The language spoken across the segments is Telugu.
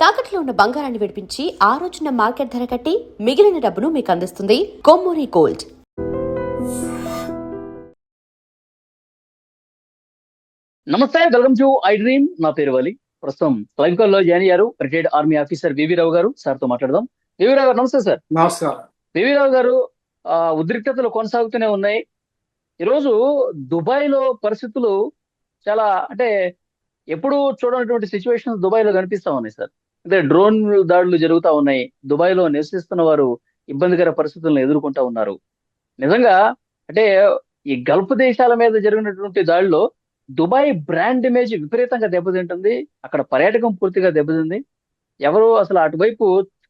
తాకట్లో ఉన్న బంగారాన్ని విడిపించి ఆ రోజున మార్కెట్ ధర కట్టి మిగిలిన డబ్బును మీకు అందిస్తుంది కొమ్మూరి గోల్డ్. నమస్తే, వెల్కమ్ టు ఐ డ్రీమ్. నా పేరు వలి. ప్రస్తుతం లైవ్ కాల్ లో జాయిన్ అయ్యారు రిటైర్డ్ ఆర్మీ ఆఫీసర్ వివి రావు గారు. సార్ తో మాట్లాడదాం. వివి రావు గారు నమస్తే. సార్ నమస్కారం. వివి రావు గారు, ఉద్రిక్తతలు కొనసాగుతూనే ఉన్నాయి. ఈరోజు దుబాయ్ లో పరిస్థితులు చాలా ఎప్పుడు చూడనటువంటి సిచ్యువేషన్స్ దుబాయ్ లో కనిపిస్తా ఉన్నాయి సార్. డ్రోన్ దాడులు జరుగుతా ఉన్నాయి. దుబాయ్ లో నివసిస్తున్న వారు ఇబ్బందికర పరిస్థితులను ఎదుర్కొంటా ఉన్నారు. నిజంగా అంటే ఈ గల్ఫ్ దేశాల మీద జరిగినటువంటి దాడిలో దుబాయ్ బ్రాండ్ ఇమేజ్ విపరీతంగా దెబ్బతింటుంది. అక్కడ పర్యాటకం పూర్తిగా దెబ్బతింది. ఎవరు అసలు అటువైపు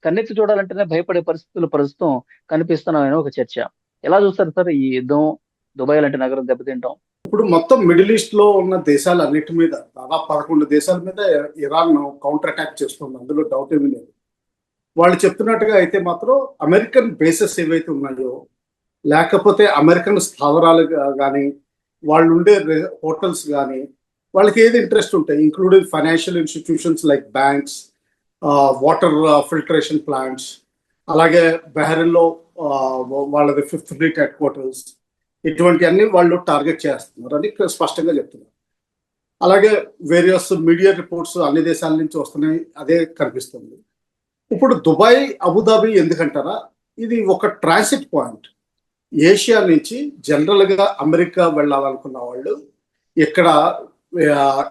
కన్నెత్తి చూడాలంటేనే భయపడే పరిస్థితులు ప్రస్తుతం కనిపిస్తున్నాయని ఒక చర్చ. ఎలా చూస్తారు సార్ ఈ యుద్ధం, దుబాయ్ లాంటి నగరం దెబ్బతింటాం? ఇప్పుడు మొత్తం మిడిల్ ఈస్ట్ లో ఉన్న దేశాలన్నిటి మీద, దాదాపు 11 దేశాల మీద ఇరాన్ కౌంటర్ అటాక్ చేస్తుంది. అందులో డౌట్ ఏమీ లేదు. వాళ్ళు చెప్తున్నట్టుగా అయితే మాత్రం అమెరికన్ బేసెస్ ఏవైతే ఉన్నాయో, లేకపోతే అమెరికన్ స్థావరాలు కానీ, వాళ్ళు ఉండే హోటల్స్ కానీ, వాళ్ళకి ఏది ఇంట్రెస్ట్ ఉంటాయి, including financial institutions like banks, water filtration plants, అలాగే బహ్రెయిన్లో వాళ్ళది 5th ఫ్లీట్ హెడ్ క్వార్టర్స్, ఇటువంటి అన్ని వాళ్ళు టార్గెట్ చేస్తున్నారు అని స్పష్టంగా చెప్తున్నారు. అలాగే వేరియస్ మీడియా రిపోర్ట్స్ అన్ని దేశాల నుంచి వస్తున్నాయి, అదే కనిపిస్తుంది. ఇప్పుడు దుబాయ్, అబుదాబి ఎందుకంటారా, ఇది ఒక ట్రాన్సిట్ పాయింట్. ఏషియా నుంచి జనరల్గా అమెరికా వెళ్ళాలనుకున్న వాళ్ళు ఇక్కడ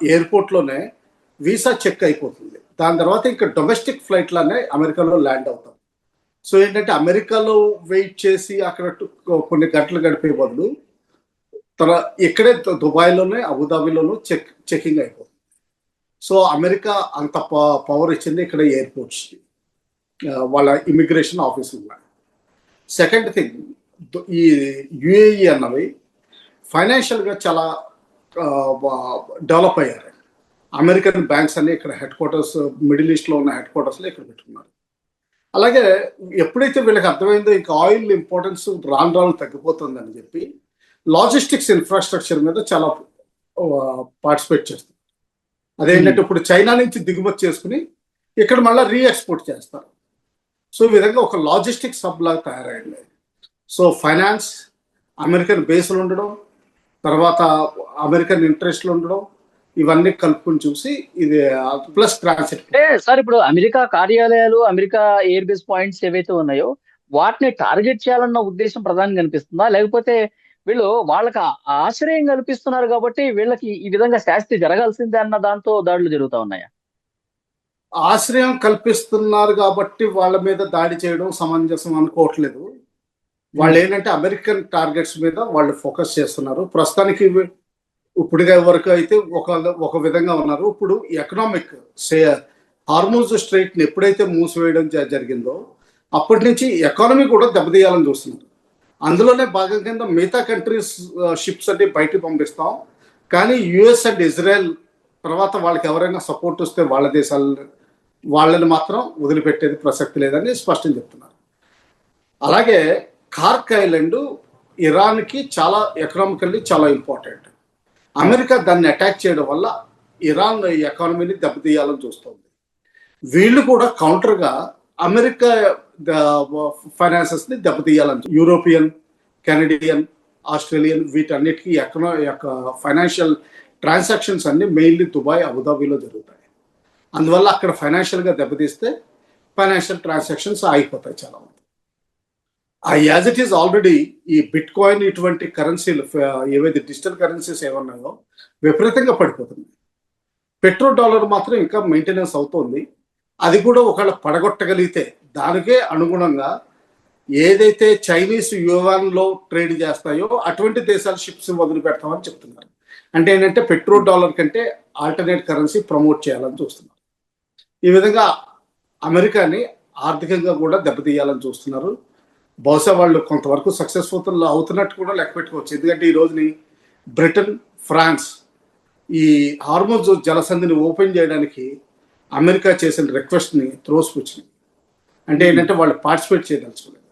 ఎయిర్పోర్ట్లోనే వీసా చెక్ అయిపోతుంది. దాని తర్వాత ఇంకా డొమెస్టిక్ ఫ్లైట్లోనే అమెరికాలో ల్యాండ్ అవుతాం. సో ఏంటంటే అమెరికాలో వెయిట్ చేసి అక్కడ కొన్ని గంటలు గడిపే బదులు ఇక్కడే దుబాయ్లోనే, అబుదాబిలోనూ చెకింగ్ అయిపోతుంది. సో అమెరికా అంత పవర్ ఇచ్చింది ఇక్కడ ఎయిర్పోర్ట్స్కి, వాళ్ళ ఇమిగ్రేషన్ ఆఫీసులు ఉన్నాయి. సెకండ్ థింగ్, ఈ యుఏఈ అన్నవి ఫైనాన్షియల్గా చాలా డెవలప్ అయ్యారు. అమెరికన్ బ్యాంక్స్ అన్ని ఇక్కడ హెడ్ క్వార్టర్స్, మిడిల్ ఈస్ట్లో ఉన్న హెడ్ క్వార్టర్స్లో ఇక్కడ పెట్టుకున్నారు. అలాగే ఎప్పుడైతే వీళ్ళకి అర్థమైందో ఇంకా ఆయిల్ ఇంపార్టెన్స్ రాను రాను తగ్గిపోతుందని చెప్పి లాజిస్టిక్స్ ఇన్ఫ్రాస్ట్రక్చర్ మీద చాలా పార్టిసిపేట్ చేస్తారు. అదేంటంటే ఇప్పుడు చైనా నుంచి దిగుమతి చేసుకుని ఇక్కడ మళ్ళీ రీఎక్స్పోర్ట్ చేస్తారు. సో ఈ విధంగా ఒక లాజిస్టిక్స్ హబ్ లాగా తయారైంది. సో ఫైనాన్స్, అమెరికన్ బేస్లు ఉండడం, తర్వాత అమెరికన్ ఇంట్రెస్ట్లు ఉండడం, ఇవన్నీ కలుపుకొని చూసి ఇది ప్లస్ ట్రాన్సిట్. సార్ ఇప్పుడు అమెరికా కార్యాలయాలు, అమెరికా ఎయిర్ బేస్ పాయింట్స్ ఏవైతే ఉన్నాయో వాటిని టార్గెట్ చేయాలన్న ఉద్దేశం ప్రధానంగా కనిపిస్తుందా, లేకపోతే వీళ్ళు వాళ్ళకి ఆశ్రయం కల్పిస్తున్నారు కాబట్టి వీళ్ళకి ఈ విధంగా శాస్తి జరగాల్సిందే అన్న దాంతో దాడులు జరుగుతూ ఉన్నాయా? ఆశ్రయం కల్పిస్తున్నారు కాబట్టి వాళ్ళ మీద దాడి చేయడం సమంజసం అనుకోవట్లేదు. వాళ్ళు ఏంటంటే అమెరికన్ టార్గెట్స్ మీద వాళ్ళు ఫోకస్ చేస్తున్నారు ప్రస్తుతానికి. ఇప్పుడుగా వరకు అయితే ఒక విధంగా ఉన్నారు. ఇప్పుడు ఎకనామిక్ హార్మోజ్ స్ట్రైట్ని ఎప్పుడైతే మూసివేయడం జరిగిందో అప్పటి నుంచి ఎకానమీ కూడా దెబ్బతీయాలని చూస్తున్నారు. అందులోనే భాగం కింద మిగతా కంట్రీస్ షిప్స్ అన్ని బయటకు పంపిస్తాం, కానీ యుఎస్ అండ్ ఇజ్రాయెల్ తర్వాత వాళ్ళకి ఎవరైనా సపోర్ట్ వస్తే వాళ్ళ వాళ్ళని మాత్రం వదిలిపెట్టేది ప్రసక్తి లేదని స్పష్టం చెప్తున్నారు. అలాగే కార్క్ ఐలాండ్ ఇరాన్కి చాలా ఎకనామికల్లీ చాలా ఇంపార్టెంట్. అమెరికా దాన్ని అటాక్ చేయడం వల్ల ఇరాన్ ఎకానమీని దెబ్బతీయాలని చూస్తుంది. వీళ్ళు కూడా కౌంటర్గా అమెరికా ఫైనాన్సెస్ని దెబ్బతీయాలని, యూరోపియన్, కెనడియన్, ఆస్ట్రేలియన్ వీటన్నిటికీ ఫైనాన్షియల్ ట్రాన్సాక్షన్స్ అన్ని మెయిన్లీ దుబాయ్, అబుదాబిలో జరుగుతాయి. అందువల్ల అక్కడ ఫైనాన్షియల్గా దెబ్బతీస్తే ఫైనాన్షియల్ ట్రాన్సాక్షన్స్ ఆగిపోతాయి చాలా మంది. యాజ్ ఇట్ ఈస్ ఆల్రెడీ ఈ బిట్ కాయిన్ ఇటువంటి కరెన్సీలు ఏవైతే డిజిటల్ కరెన్సీస్ ఏమన్నాయో విపరీతంగా పడిపోతుంది. పెట్రోల్ డాలర్ మాత్రం ఇంకా మెయింటెనెన్స్ అవుతుంది. అది కూడా ఒకవేళ పడగొట్టగలిగితే దానికే అనుగుణంగా ఏదైతే చైనీస్ యువాన్లో ట్రేడ్ చేస్తాయో అటువంటి దేశాల షిప్స్ వదిలిపెడతామని చెప్తున్నారు. అంటే ఏంటంటే పెట్రోల్ డాలర్ కంటే ఆల్టర్నేట్ కరెన్సీ ప్రమోట్ చేయాలని చూస్తున్నారు. ఈ విధంగా అమెరికాని ఆర్థికంగా కూడా దెబ్బతీయాలని చూస్తున్నారు. బహుశా వాళ్ళు కొంతవరకు సక్సెస్ఫుల్ అవుతున్నట్టు కూడా లెక్క పెట్టుకోవచ్చు. ఎందుకంటే ఈ రోజుని బ్రిటన్, ఫ్రాన్స్ ఈ హార్మోజ్ జలసంధిని ఓపెన్ చేయడానికి అమెరికా చేసిన రిక్వెస్ట్ని త్రోసిపుచ్చినాయి. అంటే ఏంటంటే వాళ్ళు పార్టిసిపేట్ చేయదలుచుకోలేదు.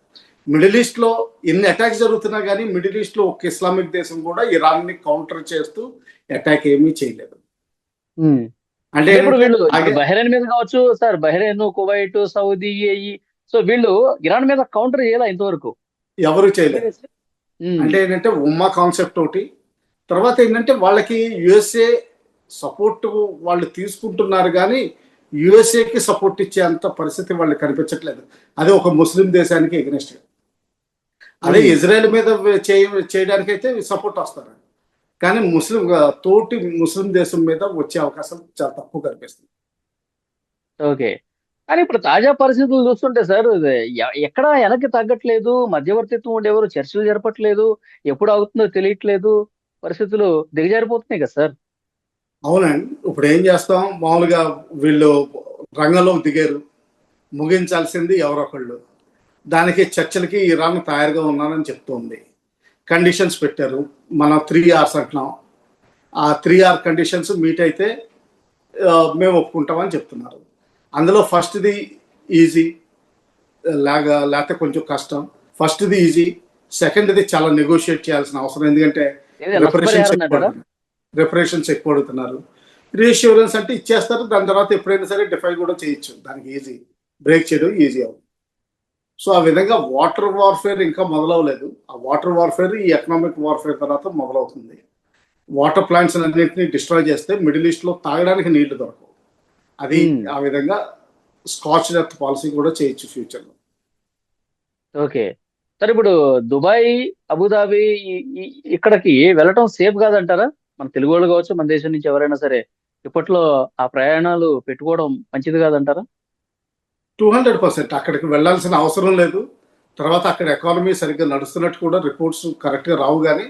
మిడిల్ ఈస్ట్లో ఎన్ని అటాక్స్ జరుగుతున్నా కానీ మిడిల్ ఈస్ట్లో ఒక ఇస్లామిక్ దేశం కూడా ఇరాన్ని కౌంటర్ చేస్తూ అటాక్ ఏమీ చేయలేదు. అంటే ఇప్పుడు వీళ్ళు ఇప్పుడు ఆగే- బహ్రెయిన్ మీద కావచ్చు sir, Bahrain, Kuwait, Saudi, UAE, so వీళ్ళు ఇరాన్ మీద కౌంటర్ చేయాల ఇంతవరకు. ఎవరు చేయలేదు. ఉమ్, అంటే ఏంటంటే ఉమ్మా కాన్సెప్ట్ ఒకటి, తర్వాత ఏంటంటే వాళ్ళకి యుఎస్ఏ సపోర్ట్ వాళ్ళు తీసుకుంటున్నారు కానీ యుఎస్ఏకి సపోర్ట్ ఇచ్చే అంత పరిస్థితి వాళ్ళు కనిపించట్లేదు. అదే ఒక ముస్లిం దేశానికి ఎగ్నెస్ట్. అదే ఉమ్. ఇజ్రాయెల్ మీద చేయడానికైతే సపోర్ట్ వస్తారు, కానీ తోటి ముస్లిం దేశం మీద వచ్చే అవకాశం చాలా తక్కువ కనిపిస్తుంది. ఓకే. కానీ ఇప్పుడు తాజా పరిస్థితులు చూస్తుంటే సార్, ఇది ఎక్కడా వెనక్కి తగ్గట్లేదు, మధ్యవర్తిత్వం ఉండేవారు, చర్చలు జరపట్లేదు, ఎప్పుడు అవుతుందో తెలియట్లేదు, పరిస్థితులు దిగజారిపోతున్నాయి కదా సార్. అవునండి, ఇప్పుడు ఏం చేస్తాం, మామూలుగా వీళ్ళు రంగంలోకి దిగారు, ముగించాల్సింది ఎవరొకళ్ళు. దానికి చర్చలకి ఇరాన్ తయారుగా ఉన్నారని చెప్తోంది. కండిషన్స్ పెట్టారు, మనం 3 hours అంటున్నాం. ఆ 3 hour కండిషన్స్ మీట్ అయితే మేము ఒప్పుకుంటామని చెప్తున్నారు. అందులో ఫస్ట్ది ఈజీ లేకపోతే కొంచెం కష్టం. ఫస్ట్ది ఈజీ, సెకండ్ది చాలా నెగోషియేట్ చేయాల్సిన అవసరం, ఎందుకంటే రిపరేషన్స్ ఎక్కువ అడుగుతున్నారు. రీఅష్యూరెన్స్ అంటే ఇచ్చేస్తారు, దాని తర్వాత ఎప్పుడైనా సరే డిఫై కూడా చేయొచ్చు, దానికి ఈజీ, బ్రేక్ చేయడం ఈజీ అవుతుంది. సో ఆ విధంగా వాటర్ వార్ఫేర్ ఇంకా మొదలవలేదు. ఆ వాటర్ వార్ఫేర్ ఈ ఎకనామిక్ వార్ఫేర్ తర్వాత మొదలవుతుంది. వాటర్ ప్లాంట్స్ అన్నింటినీ డిస్ట్రాయ్ చేస్తే మిడిల్ ఈస్ట్ లో తాగడానికి నీళ్లు దొరకవు. అది ఆ విధంగా స్కాచ్ డెత్ పాలసీ కూడా చేయొచ్చు ఫ్యూచర్ లో. ఓకే సార్, ఇప్పుడు దుబాయ్, అబుదాబి ఇక్కడికి వెళ్ళటం సేఫ్ కాదంటారా? మన తెలుగు వాళ్ళు కావచ్చు, మన దేశం నుంచి ఎవరైనా సరే ఇప్పట్లో ఆ ప్రయాణాలు పెట్టుకోవడం మంచిది కాదంటారా? 200% అక్కడికి వెళ్ళాల్సిన అవసరం లేదు. తర్వాత అక్కడ ఎకానమీ సరిగ్గా నడుస్తున్నట్టు కూడా రిపోర్ట్స్ కరెక్ట్గా రావు, కానీ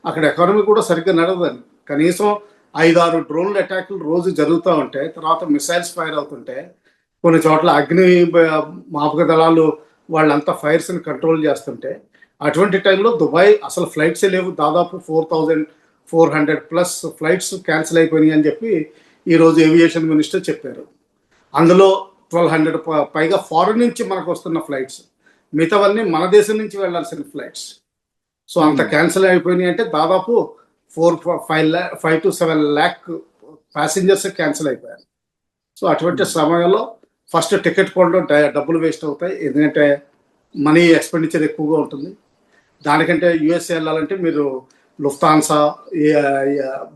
అక్కడ ఎకానమీ కూడా సరిగ్గా నడవదని. కనీసం 5-6 డ్రోన్ల అటాక్లు రోజు జరుగుతూ ఉంటాయి, తర్వాత మిసైల్స్ ఫైర్ అవుతుంటే, కొన్ని చోట్ల అగ్ని మాపక దళాలు వాళ్ళంతా ఫైర్స్ని కంట్రోల్ చేస్తుంటే, అటువంటి టైంలో దుబాయ్ అసలు ఫ్లైట్సే లేవు. దాదాపు 4400+ ఫ్లైట్స్ క్యాన్సిల్ అయిపోయినాయి అని చెప్పి ఈరోజు ఏవియేషన్ మినిస్టర్ చెప్పారు. అందులో 1200 పైగా ఫారెన్ నుంచి మనకు వస్తున్న ఫ్లైట్స్, మిగతావన్నీ మన దేశం నుంచి వెళ్లాల్సిన ఫ్లైట్స్. సో అంత క్యాన్సిల్ అయిపోయినాయి అంటే దాదాపు 5 to 7 lakh ప్యాసింజర్స్ క్యాన్సిల్ అయిపోయారు. సో అటువంటి సమయంలో ఫస్ట్ టికెట్ కొనడం డబ్బులు వేస్ట్ అవుతాయి, ఎందుకంటే మనీ ఎక్స్పెండిచర్ ఎక్కువగా ఉంటుంది. దానికంటే యుఎస్ఏ వెళ్ళాలంటే మీరు Lufthansa,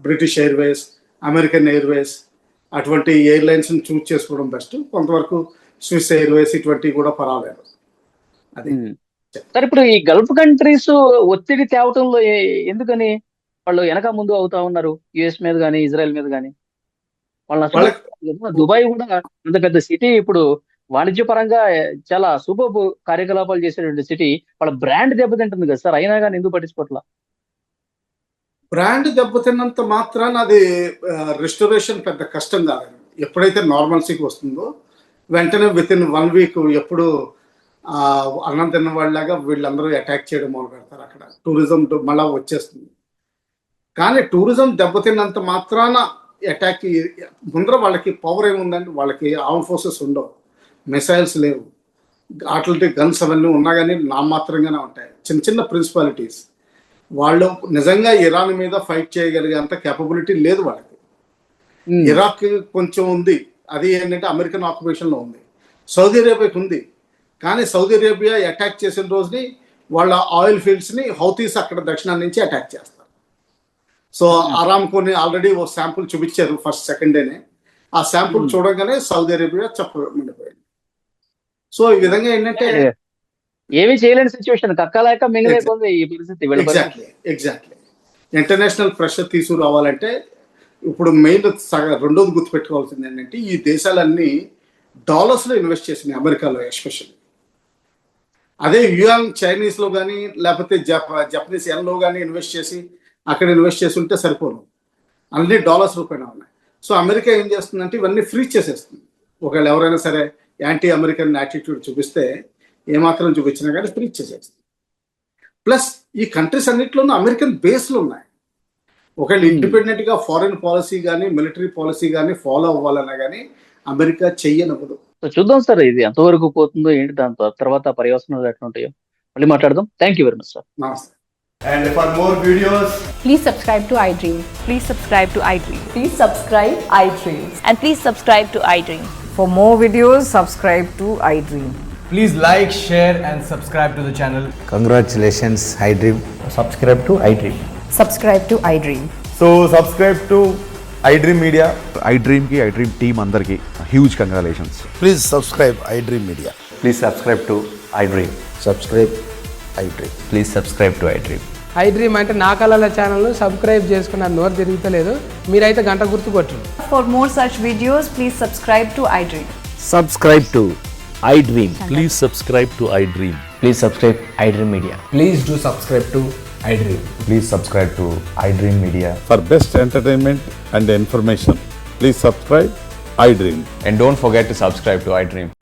British Airways, American Airways అటువంటి ఎయిర్లైన్స్ని చూస్ చేసుకోవడం బెస్ట్. కొంతవరకు స్విస్ ఎయిర్వేస్ ఇటువంటివి కూడా పర్వాలేదు. అది సార్, ఇప్పుడు ఈ గల్ఫ్ కంట్రీస్ ఒత్తిడి తేవటంలో ఎందుకని వాళ్ళు వెనక ముందు అవుతా ఉన్నారు? యుఎస్ మీద కానీ, ఇజ్రాయెల్ మీద కానీ. దుబాయ్ కూడా అంత పెద్ద సిటీ, ఇప్పుడు వాణిజ్యపరంగా చాలా సూపర్ కార్యకలాపాలు చేసేటువంటి సిటీ, వాళ్ళ బ్రాండ్ దెబ్బతింటుంది కదా సార్, అయినా కానీ ఎందుకు పట్టించుకోవట్లా? బ్రాండ్ దెబ్బతిన్నంత మాత్రాన అది రెస్టోరేషన్ పెద్ద కష్టం కాదండి. ఎప్పుడైతే నార్మల్సీకి వస్తుందో వెంటనే వితిన్ 1 week ఎప్పుడు అన్నం తిన్న వాళ్ళలాగా వీళ్ళందరూ అటాక్ చేయడం మొదలు పెడతారు. అక్కడ టూరిజం మళ్ళా వచ్చేస్తుంది. కానీ టూరిజం దెబ్బతిన్నంత మాత్రాన అటాక్ ముందర వాళ్ళకి పవర్ ఏముందండి, వాళ్ళకి ఆర్మ్ ఫోర్సెస్ ఉండవు, మిసైల్స్ లేవు, అట్లాంటి గన్స్ అవన్నీ ఉన్నా కానీ నామాత్రంగానే ఉంటాయి, చిన్న చిన్న ప్రిన్సిపాలిటీస్. వాళ్ళు నిజంగా ఇరాన్ మీద ఫైట్ చేయగలిగే అంత కేపబిలిటీ లేదు వాళ్ళకి. ఇరాక్ కొంచెం ఉంది, అది ఏంటంటే అమెరికన్ ఆక్యుపేషన్లో ఉంది. సౌదీ అరేబియాకి ఉంది, కానీ సౌదీ అరేబియా అటాక్ చేసిన రోజుని వాళ్ళ ఆయిల్ ఫీల్డ్స్ని హౌతీస్ అక్కడ దక్షిణాన్ని నుంచి అటాక్ చేస్తారు. సో అరామ్కోని ఆల్రెడీ ఓ శాంపుల్ చూపించారు ఫస్ట్ సెకండ్ డేనే. ఆ శాంపుల్ చూడగానే సౌదీ అరేబియా చెప్పండిపోయింది. సో ఈ విధంగా ఏంటంటే ఏమీ చేయలేని సిచ్యువేషన్, కక్కలేక మింగలేకపోతే ఈ పరిస్థితి. ఎగ్జాక్ట్లీ ఇంటర్నేషనల్ ప్రెషర్ తీసుకురావాలంటే ఇప్పుడు మెయిన్ రెండోది గుర్తుపెట్టుకోవాల్సింది ఏంటంటే, ఈ దేశాలన్నీ డాలర్స్లో ఇన్వెస్ట్ చేసినాయి, అమెరికాలో ఎస్పెషల్లీ. అదే యుయాన్ చైనీస్లో కానీ లేకపోతే జపనీస్ ఎన్లో కానీ ఇన్వెస్ట్ చేసి అక్కడ ఇన్వెస్ట్ చేసి ఉంటే సరిపోను, అన్ని డాలర్స్ రూపాయన ఉన్నాయి. సో అమెరికా ఏం చేస్తుందంటే ఇవన్నీ ఫ్రీజ్ చేసేస్తుంది. ఒకవేళ ఎవరైనా సరే యాంటీ అమెరికన్ యాటిట్యూడ్ చూపిస్తే, ఏమాత్రం చూపించినా కానీ ఫ్రీజ్ చేసేస్తుంది. ప్లస్ ఈ కంట్రీస్ అన్నింటిలోనూ అమెరికన్ బేస్లు ఉన్నాయి. ఒకవేళ ఇండిపెండెంట్గా ఫారిన్ పాలసీ కానీ మిలిటరీ పాలసీ కానీ ఫాలో అవ్వాలన్నా కానీ అమెరికా చెయ్యనవ్వదు. చూద్దాం సార్, ఇది ఎంతవరకు పోతుందో ఏంటి, దాని తర్వాత పర్యవసనాలు ఎట్లా ఉంటాయో మళ్ళీ మాట్లాడదాం. Thank you very much sir. నమస్తే. And for more videos, Please subscribe to iDream. Please subscribe to iDream. Please subscribe iDreams. And please subscribe to iDream. For more videos, subscribe to iDream. Please like, share and subscribe to the channel. Congratulations, iDream. Subscribe to iDream. Subscribe to iDream. so subscribe to iDream Media. iDream ki iDream team andarki huge congratulations. Please subscribe iDream Media. Please subscribe to iDream. Subscribe iDream. Please subscribe to iDream. iDream అంటే నా కళల ఛానల్ను సబ్స్క్రైబ్ చేసుకున్న నోరు తిరుగుతలేదు, మీరైతే గంట గుర్తు కొట్టండి. For more such videos, please subscribe to iDream. Subscribe to iDream. Please subscribe to iDream. Please subscribe iDream Media. Please do subscribe to iDream. Please subscribe to iDream Media. For best entertainment and information, please subscribe iDream. And don't forget to subscribe to iDream.